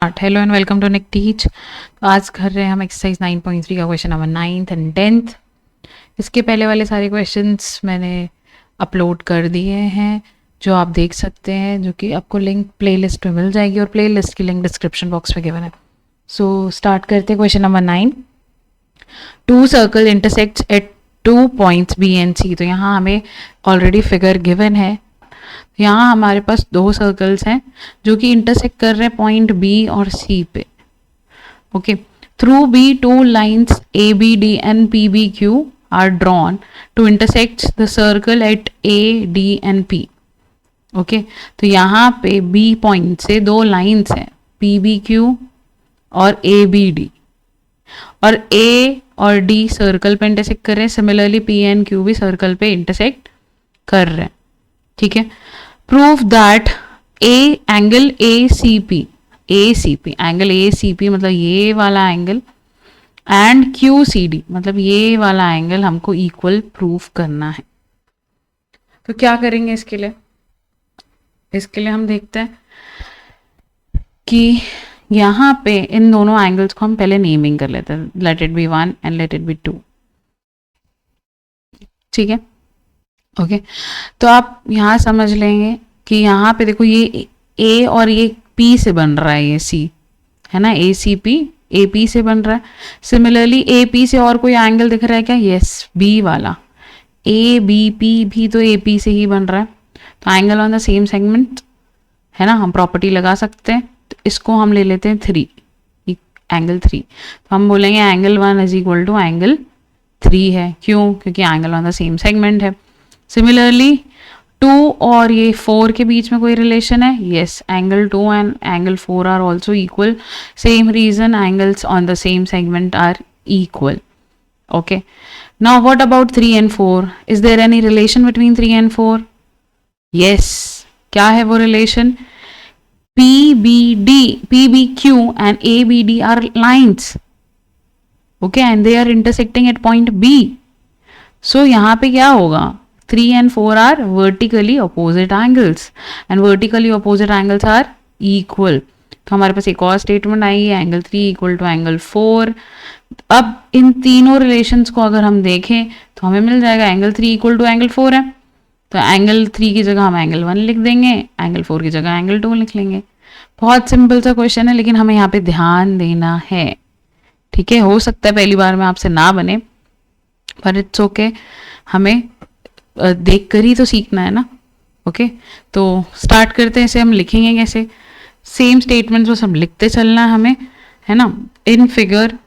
Hello and welcome to Nick Teach. तो आज कर रहे हैं हम एक्सरसाइज 9.3 का question number 9th and 10th। इसके पहले वाले सारे क्वेश्चंस मैंने अपलोड कर दिए हैं जो आप देख सकते हैं, जो कि आपको लिंक प्लेलिस्ट में मिल जाएगी और प्लेलिस्ट की लिंक डिस्क्रिप्शन बॉक्स में गिवन है। सो स्टार्ट करते हैं question number 9। Two circle intersects at 2 points B and C. तो यहाँ हमें ऑलरेडी फिगर गिवन है। यहाँ हमारे पास दो सर्कल्स हैं जो कि इंटरसेक्ट कर रहे हैं पॉइंट बी और सी पे। Okay, through B two lines A B D and P B Q are drawn to intersect the circle at A D and P. Okay, तो यहाँ पे बी पॉइंट से दो लाइन्स हैं, पी बी क्यू और ए B D, और ए और D circle पे इंटरसेक्ट कर रहे हैं। सिमिलरली पी एंड क्यू भी सर्कल पे इंटरसेक्ट कर रहे हैं। ठीक है, prove that angle A C P angle A C P मतलब ये वाला angle and Q C D मतलब ये वाला एंगल हमको इक्वल प्रूव करना है। तो क्या करेंगे इसके लिए हम देखते हैं कि यहाँ पे इन दोनों एंगल्स को हम पहले नेमिंग कर लेते हैं। Let it be 1 and let it be 2। ठीक है, ओके, तो आप यहाँ समझ लेंगे कि यहाँ पे देखो ये ए और ये पी से बन रहा है, ये सी है ना, ए सी पी ए पी से बन रहा है। सिमिलरली ए पी से और कोई एंगल दिख रहा है क्या? यस, बी वाला ए बी पी भी तो ए पी से ही बन रहा है। तो angle on the same segment है ना, हम प्रॉपर्टी लगा सकते हैं। तो इसको हम ले लेते हैं 3, एंगल 3। तो हम बोलेंगे angle 1 is equal to angle 3 है। क्यों? क्योंकि angle on the same segment है। सिमिलरली 2 और ये 4 के बीच में कोई रिलेशन है? Yes, angle 2 and angle 4 are also equal. Same reason, angles on the same segment are equal. Okay, now what about 3 and 4? Is there any relation between 3 and 4? Yes, क्या है वो relation? PBQ and ABD are lines. Okay, and they are intersecting at point B. So यहाँ पे क्या होगा? 3 and 4 are vertically opposite angles and vertically opposite angles are equal. तो हमारे पास एक और स्टेटमेंट आएगी, एंगल 3 इक्वल टू एंगल 4। अब इन तीनों रिलेशंस को अगर हम देखें तो हमें मिल जाएगा एंगल 3 इक्वल टू एंगल 4 है, तो एंगल 3 की जगह हम एंगल 1 लिख देंगे, एंगल 4 की जगह एंगल 2 लिख लेंगे। बहुत सिंपल सा क्वेश्चन है, लेकिन हमें यहाँ पे ध्यान देना है। ठीक है, हो सकता है पहली बार में आपसे ना बने, पर इट्स ओके, हमें देख कर ही तो सीखना है ना। ओके, तो स्टार्ट करते हैं। इसे हम लिखेंगे कैसे? सेम स्टेटमेंट्स बस हम लिखते चलना है हमें, है ना। इन फिगर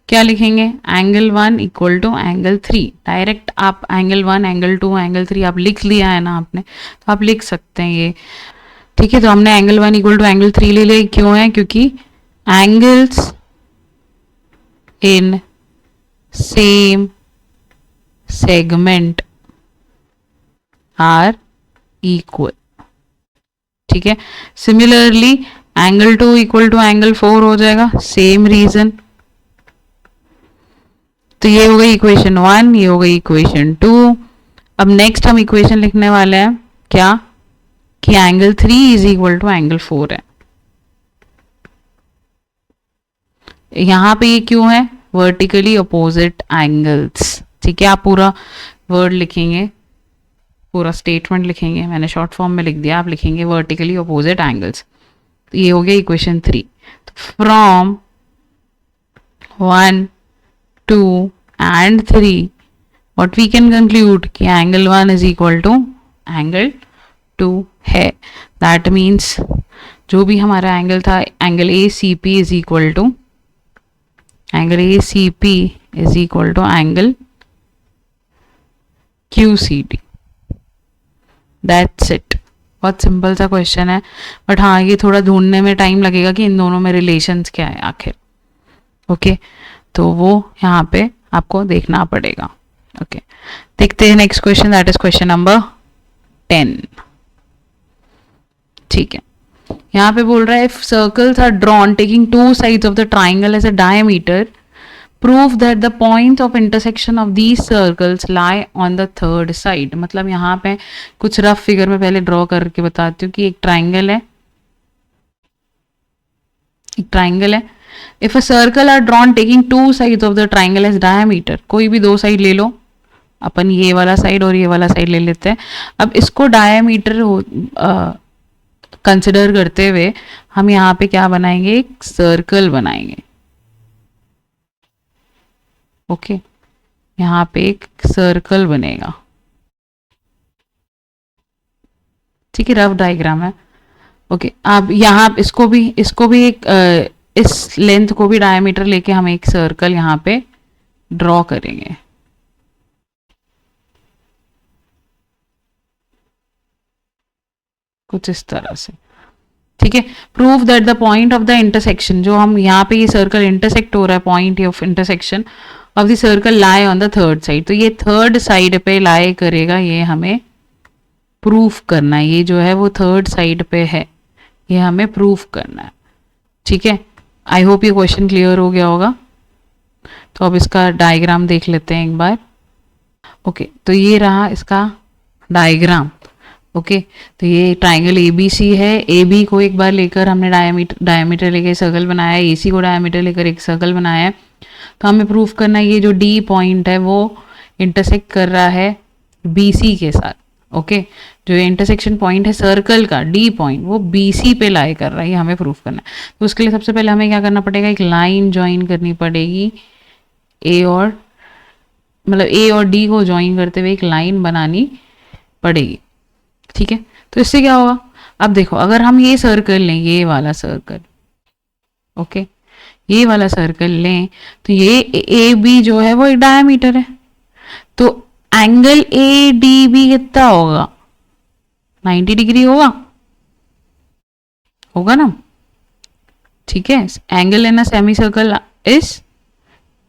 क्या लिखेंगे? Angle 1 equal to angle 3। Direct आप एंगल 1 एंगल 2 एंगल 3 आप लिख लिया है ना आपने, तो आप लिख सकते हैं ये। ठीक है, तो हमने एंगल 1 इक्वल टू एंगल 3 ले लिया। क्यों है? क्योंकि angles in same segment are equal. ठीक है, similarly angle 2 equal to angle 4 हो जाएगा, सेम रीजन। तो ये हो गई इक्वेशन 1, ये हो गई इक्वेशन 2। अब नेक्स्ट हम इक्वेशन लिखने वाले हैं क्या? कि angle 3 is equal to angle 4 है। यहां पे ये क्यों है? Vertically opposite angles. ठीक है, आप पूरा वर्ड लिखेंगे, पूरा स्टेटमेंट लिखेंगे, मैंने शॉर्ट फॉर्म में लिख दिया, आप लिखेंगे वर्टिकली अपोजिट एंगल्स। तो ये हो गया equation 3। From 1 2 and 3 what we can conclude कि angle 1 is equal to angle 2 है। दैट मीन्स जो भी हमारा एंगल था, angle A C P is equal to angle Q C D. That's it. बहुत सिंपल सा क्वेश्चन है, बट हाँ ये थोड़ा ढूंढने में टाइम लगेगा कि इन दोनों में रिलेशंस क्या है आखिर। ओके, तो वो यहाँ पे आपको देखना पड़ेगा। ओके, देखते हैं next question, that is question number 10। ठीक है, यहाँ पे बोल रहा है if circles are drawn taking 2 sides of the triangle as a diameter prove that the point of intersection of these circles lie on the third side. मतलब यहाँ पे कुछ रफ फिगर में पहले ड्रॉ करके बताती हूँ कि एक ट्राइंगल है, एक ट्राइंगल है। If a circle are drawn taking two sides of the triangle as diameter, कोई भी दो साइड ले लो, अपन ये वाला साइड और ये वाला साइड ले लेते हैं। अब इसको डायमीटर कंसिडर करते हुए हम यहाँ पे क्या बनाएंगे, एक सर्कल बनाएंगे। ओके, यहाँ पे एक सर्कल बनेगा। ठीक है, रफ डायग्राम है। ओके, अब यहाँ इसको भी एक इस लेंथ को भी डायमीटर लेके हम एक सर्कल यहाँ पे ड्रॉ करेंगे। कुछ इस तरह से। ठीक है, prove that the point of the intersection, जो हम यहाँ पे ये सर्कल इंटरसेक्ट हो रहा है, point of intersection of the circle lie on the third side, तो ये थर्ड साइड पे लाई करेगा, ये हमें प्रूफ करना है। ये जो है वो थर्ड साइड पे है, ये हमें प्रूफ करना है। ठीक है, आई होप ये क्वेश्चन क्लियर हो गया होगा। तो अब इसका डायग्राम देख लेते हैं एक बार। ओके, तो ये रहा इसका डायग्राम। ओके, तो ये ट्राइंगल ABC है। AB को एक बार लेकर हमने डायमीटर लेकर सर्कल बनाया है, AC को डायमीटर लेकर एक सर्कल बनाया है। तो हमें प्रूफ करना है ये जो D पॉइंट है वो इंटरसेक्ट कर रहा है BC के साथ। ओके, जो इंटरसेक्शन पॉइंट है सर्कल का D पॉइंट, वो BC पे लाई कर रहा है, ये हमें प्रूफ करना है। तो उसके लिए सबसे पहले हमें क्या करना पड़ेगा, एक लाइन ज्वाइन करनी पड़ेगी। A और D को ज्वाइन करते हुए एक लाइन बनानी पड़ेगी। ठीक है, तो इससे क्या होगा, अब देखो अगर हम ये सर्कल लें, ये वाला सर्कल, ओके, ये वाला सर्कल लें, तो ये AB जो है वो एक डायमीटर है, तो एंगल ADB कितना होगा, 90 डिग्री होगा ना। ठीक है, angle in a semicircle is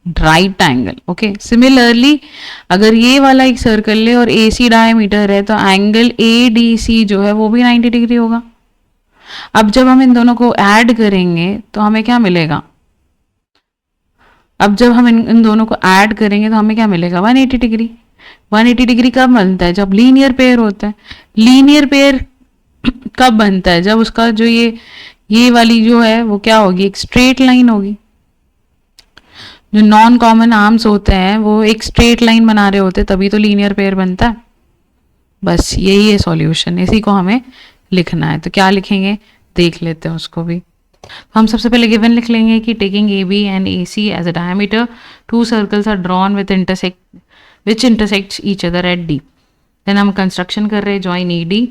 right angle. Okay, similarly अगर ये वाला एक सर्कल ले और AC डायमीटर है, तो एंगल ADC जो है वो भी 90 डिग्री होगा। अब जब हम इन दोनों को ऐड करेंगे तो हमें क्या मिलेगा, अब जब हम इन दोनों को ऐड करेंगे तो हमें क्या मिलेगा, 180 डिग्री। 180 डिग्री कब बनता है, जब लीनियर पेयर होता है। लीनियर पेयर कब बनता है, जब उसका जो ये वाली जो है वो क्या होगी, एक स्ट्रेट लाइन होगी। जो नॉन कॉमन आर्म्स होते हैं वो एक स्ट्रेट लाइन बना रहे होते हैं, तभी तो लीनियर पेयर बनता है। बस यही है सॉल्यूशन, इसी को हमें लिखना है। तो क्या लिखेंगे, देख लेते हैं उसको भी। तो हम सबसे पहले गिवन लिख लेंगे कि taking AB and AC as a diameter, two circles are drawn with which intersects each other at D। Then हम कंस्ट्रक्शन कर रहे हैं जॉइन ED।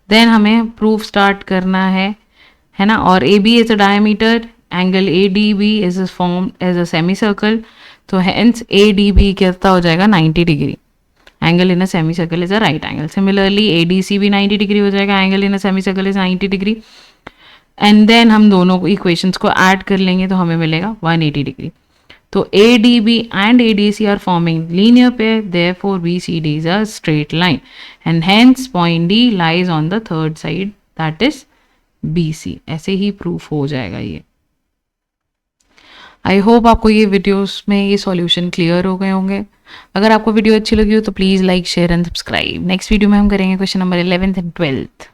देन हमें प्रूफ स्टार्ट करना है ना। और AB is a diameter, angle ADB is form as a semicircle, तो हेंस ADB कितना हो जाएगा, 90 degree. Angle in a semicircle is a right angle. Similarly ADC भी 90 डिग्री हो जाएगा, angle in a semicircle is 90 degree. And then हम दोनों equations को ऐड कर लेंगे तो हमें मिलेगा 180 डिग्री। तो ADB and ADC are forming linear pair, therefore BCD is a straight line and hence point D lies on the third side, that is BC। ऐसे ही प्रूफ हो जाएगा ये। आई होप आपको ये वीडियोस में ये सॉल्यूशन क्लियर हो गए होंगे। अगर आपको वीडियो अच्छी लगी हो तो please like, share and subscribe. Next video में हम करेंगे question number 11th and 12th।